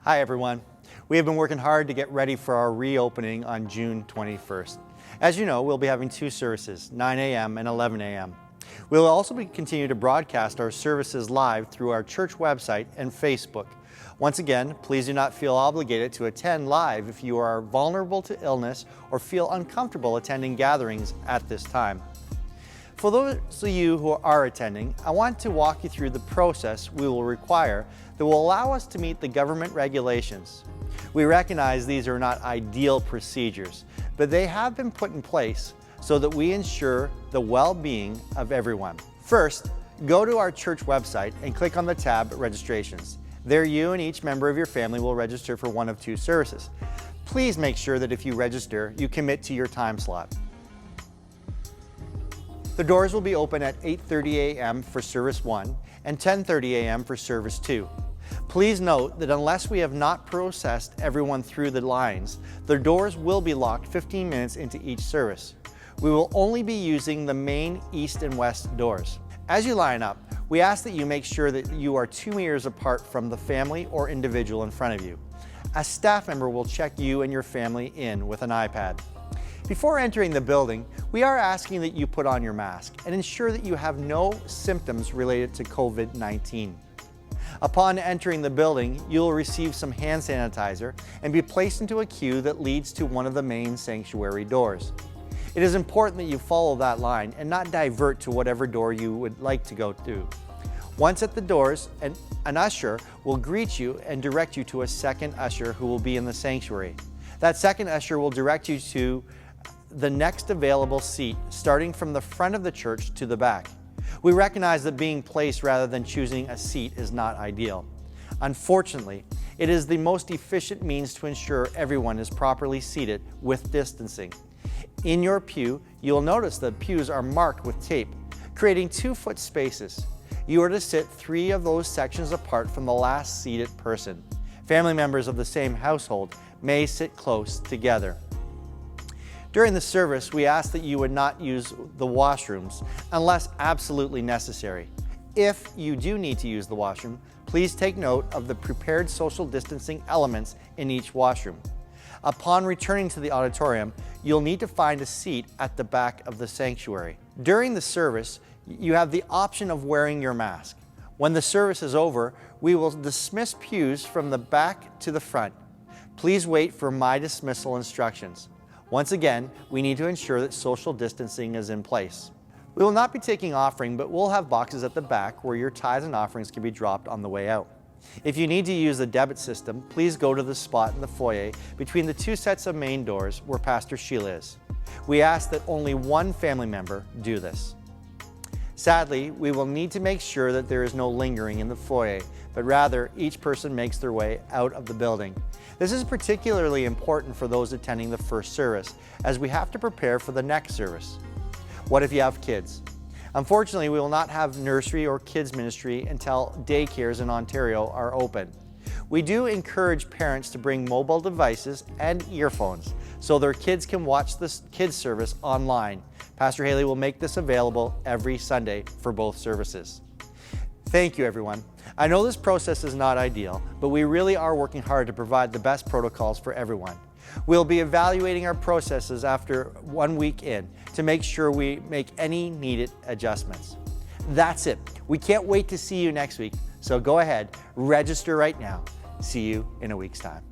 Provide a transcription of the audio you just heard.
Hi everyone. We have been working hard to get ready for our reopening on June 21st. As you know, we'll be having two services, 9 a.m. and 11 a.m. We'll also continue to broadcast our services live through our church website and Facebook. Once again, please do not feel obligated to attend live if you are vulnerable to illness or feel uncomfortable attending gatherings at this time. For those of you who are attending, I want to walk you through the process we will require that will allow us to meet the government regulations. We recognize these are not ideal procedures, but they have been put in place so that we ensure the well-being of everyone. First, go to our church website and click on the tab Registrations. There you and each member of your family will register for one of two services. Please make sure that if you register, you commit to your time slot. The doors will be open at 8:30 a.m. for Service 1 and 10:30 a.m. for Service 2. Please note that unless we have not processed everyone through the lines, the doors will be locked 15 minutes into each service. We will only be using the main east and west doors. As you line up, we ask that you make sure that you are 2 meters apart from the family or individual in front of you. A staff member will check you and your family in with an iPad. Before entering the building, we are asking that you put on your mask and ensure that you have no symptoms related to COVID-19. Upon entering the building, you will receive some hand sanitizer and be placed into a queue that leads to one of the main sanctuary doors. It is important that you follow that line and not divert to whatever door you would like to go through. Once at the doors, an usher will greet you and direct you to a second usher who will be in the sanctuary. That second usher will direct you to the next available seat, starting from the front of the church to the back. We recognize that being placed rather than choosing a seat is not ideal. Unfortunately, it is the most efficient means to ensure everyone is properly seated with distancing. In your pew, you'll notice the pews are marked with tape, creating 2-foot spaces. You are to sit 3 of those sections apart from the last seated person. Family members of the same household may sit close together. During the service, we ask that you would not use the washrooms unless absolutely necessary. If you do need to use the washroom, please take note of the prepared social distancing elements in each washroom. Upon returning to the auditorium, you'll need to find a seat at the back of the sanctuary. During the service, you have the option of wearing your mask. When the service is over, we will dismiss pews from the back to the front. Please wait for my dismissal instructions. Once again, we need to ensure that social distancing is in place. We will not be taking offering, but we'll have boxes at the back where your tithes and offerings can be dropped on the way out. If you need to use the debit system, please go to the spot in the foyer between the 2 sets of main doors where Pastor Sheila is. We ask that only one family member do this. Sadly, we will need to make sure that there is no lingering in the foyer, but rather each person makes their way out of the building. This is particularly important for those attending the first service, as we have to prepare for the next service. What if you have kids? Unfortunately, we will not have nursery or kids ministry until daycares in Ontario are open. We do encourage parents to bring mobile devices and earphones so their kids can watch this kids service online. Pastor Haley will make this available every Sunday for both services. Thank you, everyone. I know this process is not ideal, but we really are working hard to provide the best protocols for everyone. We'll be evaluating our processes after 1 week in to make sure we make any needed adjustments. That's it. We can't wait to see you next week, so go ahead, register right now. See you in a week's time.